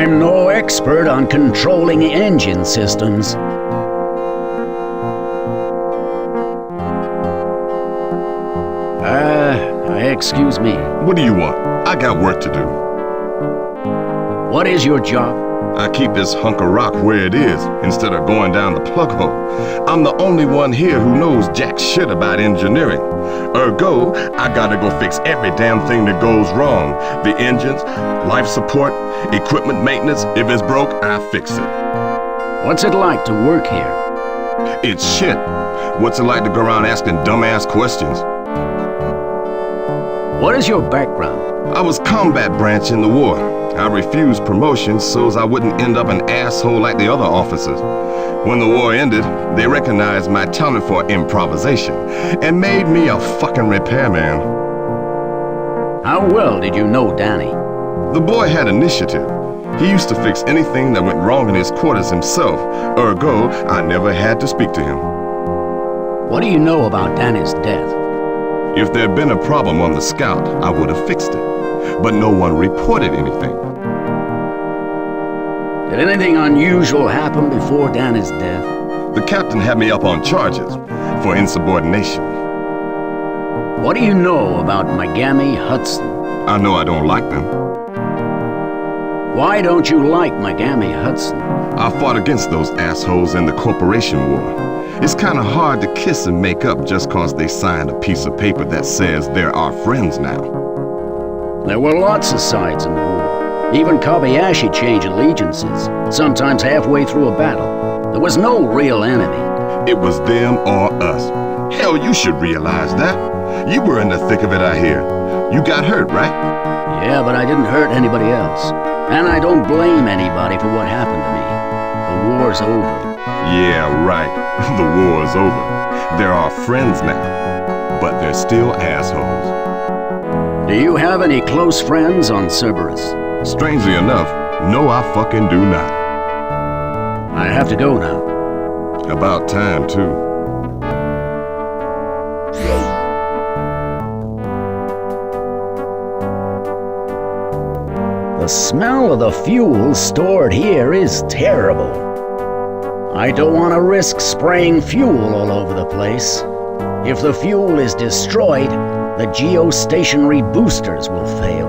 I'm no expert on controlling engine systems. Excuse me. What do you want? I got work to do. What is your job? I keep this hunk of rock where it is, instead of going down the plug hole. I'm the only one here who knows jack shit about engineering. Ergo, I gotta go fix every damn thing that goes wrong. The engines, life support, equipment maintenance. If it's broke, I fix it. What's it like to work here? It's shit. What's it like to go around asking dumbass questions? What is your background? I was combat branch in the war. I refused promotion so's I wouldn't end up an asshole like the other officers. When the war ended, they recognized my talent for improvisation and made me a fucking repairman. How well did you know Danny? The boy had initiative. He used to fix anything that went wrong in his quarters himself. Ergo, I never had to speak to him. What do you know about Danny's death? If there'd been a problem on the Scout, I would have fixed it. But no one reported anything. Did anything unusual happen before Danny's death? The captain had me up on charges for insubordination. What do you know about Megami Hudson? I know I don't like them. Why don't you like Megami Hudson? I fought against those assholes in the corporation war. It's kind of hard to kiss and make up just cause they signed a piece of paper that says they're our friends now. There were lots of sides in the war. Even Kobayashi changed allegiances, sometimes halfway through a battle. There was no real enemy. It was them or us. Hell, you should realize that. You were in the thick of it, I hear. You got hurt, right? Yeah, but I didn't hurt anybody else. And I don't blame anybody for what happened to me. The war's over. Yeah, right. The war's over. They're our friends now. But they're still assholes. Do you have any close friends on Cerberus? Strangely enough, no I fucking do not. I have to go now. About time, too. The smell of the fuel stored here is terrible. I don't want to risk spraying fuel all over the place. If the fuel is destroyed, the geostationary boosters will fail.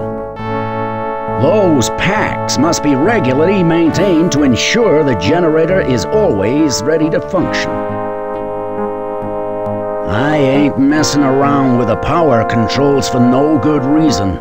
Those packs must be regularly maintained to ensure the generator is always ready to function. I ain't messing around with the power controls for no good reason.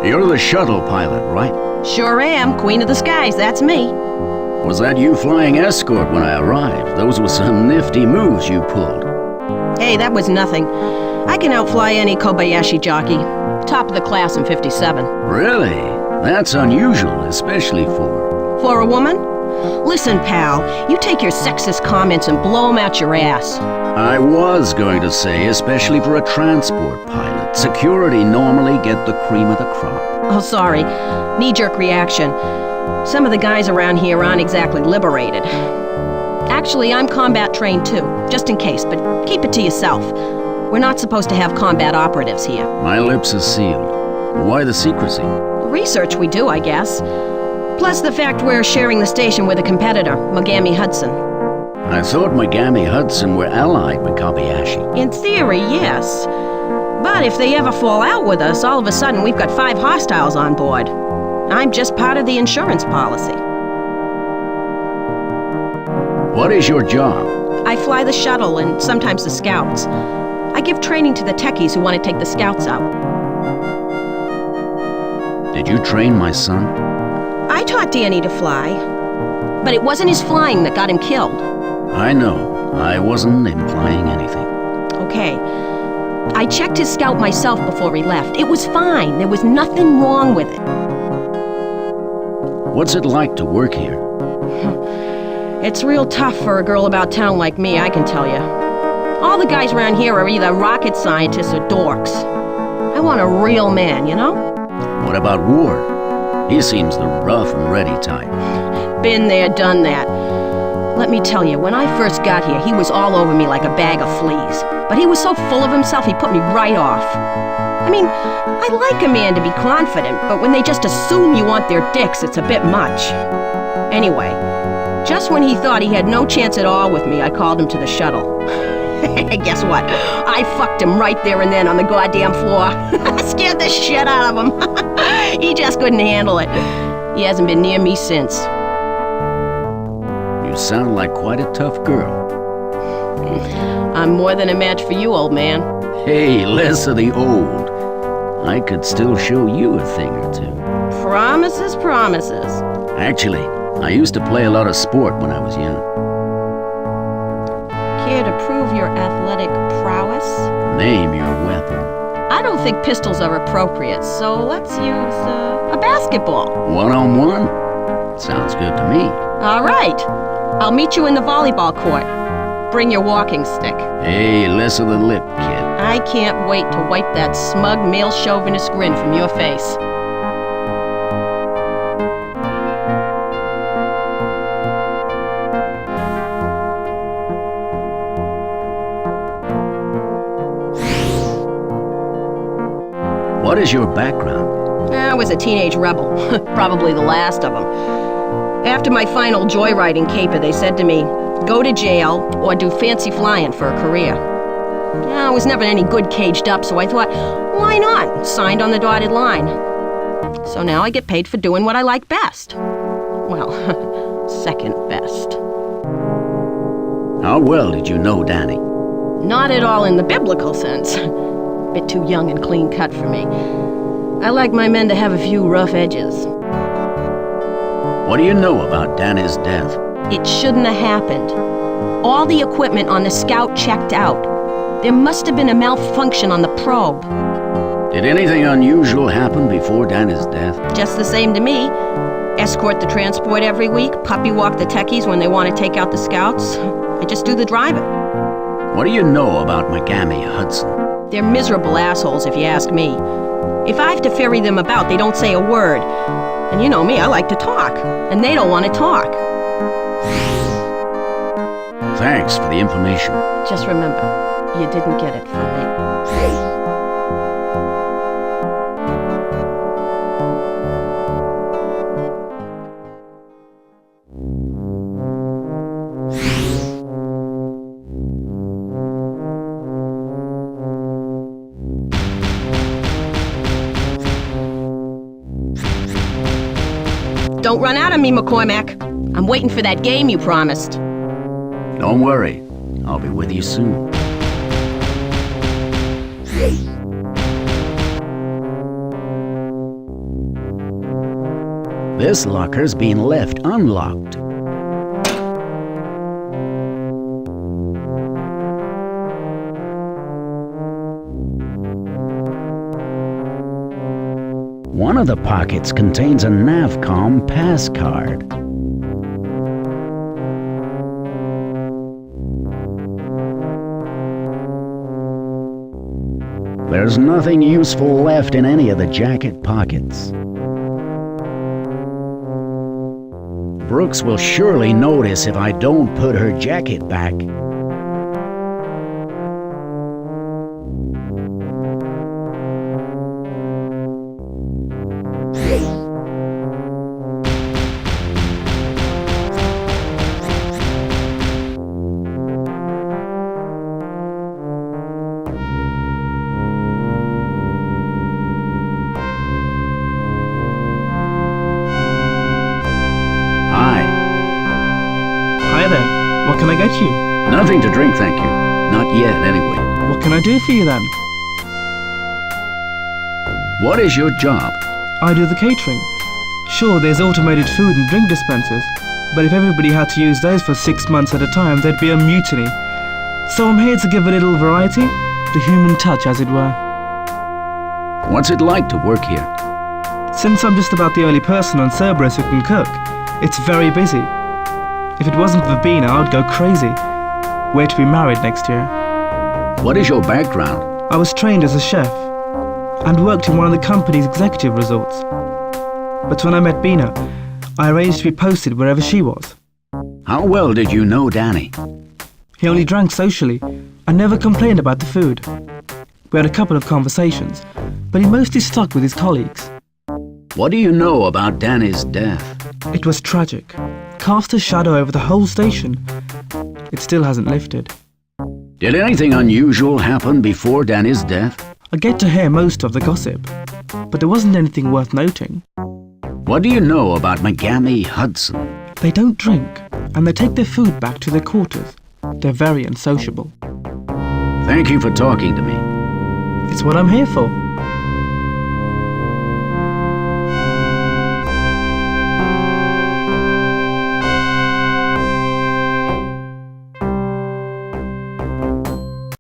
You're the shuttle pilot, right? Sure am. Queen of the Skies, that's me. Was that you flying escort when I arrived? Those were some nifty moves you pulled. Hey, that was nothing. I can outfly any Kobayashi jockey. Top of the class in 57. Really? That's unusual, especially for... For a woman? Listen, pal, you take your sexist comments and blow them out your ass. I was going to say, especially for a transport pilot. Security normally get the cream of the crop. Oh, sorry. Knee-jerk reaction. Some of the guys around here aren't exactly liberated. Actually, I'm combat trained too, just in case, but keep it to yourself. We're not supposed to have combat operatives here. My lips are sealed. Why the secrecy? Research we do, I guess. Plus the fact we're sharing the station with a competitor, Megami Hudson. I thought Megami Hudson were allied with Kobayashi. In theory, yes. But if they ever fall out with us, all of a sudden we've got 5 hostiles on board. I'm just part of the insurance policy. What is your job? I fly the shuttle and sometimes the scouts. I give training to the techies who want to take the scouts out. Did you train my son? I taught Danny to fly, but it wasn't his flying that got him killed. I know. I wasn't implying anything. Okay. I checked his scout myself before he left. It was fine. There was nothing wrong with it. What's it like to work here? It's real tough for a girl about town like me, I can tell you. All the guys around here are either rocket scientists or dorks. I want a real man, you know? What about Ward? He seems the rough and ready type. Been there, done that. Let me tell you, when I first got here, he was all over me like a bag of fleas. But he was so full of himself, he put me right off. I mean, I like a man to be confident, but when they just assume you want their dicks, it's a bit much. Anyway, just when he thought he had no chance at all with me, I called him to the shuttle. Guess what? I fucked him right there and then on the goddamn floor. Scared the shit out of him. He just couldn't handle it. He hasn't been near me since. You sound like quite a tough girl. I'm more than a match for you, old man. Hey, less of the old. I could still show you a thing or two. Promises, promises. Actually, I used to play a lot of sport when I was young. Care to prove your athletic prowess? Name your weapon. I don't think pistols are appropriate, so let's use a basketball. One-on-one? Sounds good to me. All right. I'll meet you in the volleyball court. Bring your walking stick. Hey, less of the lip, kid. I can't wait to wipe that smug male chauvinist grin from your face. What is your background? I was a teenage rebel. Probably the last of them. After my final joyriding caper, they said to me, go to jail or do fancy flying for a career. I was never any good caged up, so I thought, why not? Signed on the dotted line. So now I get paid for doing what I like best. Well, second best. How well did you know Danny? Not at all in the biblical sense. Bit too young and clean cut for me. I like my men to have a few rough edges. What do you know about Danny's death? It shouldn't have happened. All the equipment on the Scout checked out. There must have been a malfunction on the probe. Did anything unusual happen before Danny's death? Just the same to me. Escort the transport every week, puppy walk the techies when they want to take out the Scouts. I just do the driving. What do you know about Megami Hudson? They're miserable assholes, if you ask me. If I have to ferry them about, they don't say a word. And you know me, I like to talk. And they don't want to talk. Thanks for the information. Just remember, you didn't get it from me. Don't run out on me, McCormack. I'm waiting for that game you promised. Don't worry. I'll be with you soon. This locker's been left unlocked. One of the pockets contains a Navcom pass card. There's nothing useful left in any of the jacket pockets. Brooks will surely notice if I don't put her jacket back. can I get you? Nothing to drink, thank you. Not yet, anyway. What can I do for you then? What is your job? I do the catering. Sure, there's automated food and drink dispensers, but if everybody had to use those for 6 months at a time, there'd be a mutiny. So I'm here to give a little variety, the human touch, as it were. What's it like to work here? Since I'm just about the only person on Cerberus who can cook, it's very busy. If it wasn't for Bina, I'd go crazy. We're to be married next year. What is your background? I was trained as a chef and worked in one of the company's executive resorts. But when I met Bina, I arranged to be posted wherever she was. How well did you know Danny? He only drank socially and never complained about the food. We had a couple of conversations, but he mostly stuck with his colleagues. What do you know about Danny's death? It was tragic. Cast a shadow over the whole station. It still hasn't lifted. Did anything unusual happen before Danny's death? I get to hear most of the gossip, but there wasn't anything worth noting. What do you know about Megami Hudson? They don't drink, and they take their food back to their quarters. They're very unsociable. Thank you for talking to me. It's what I'm here for.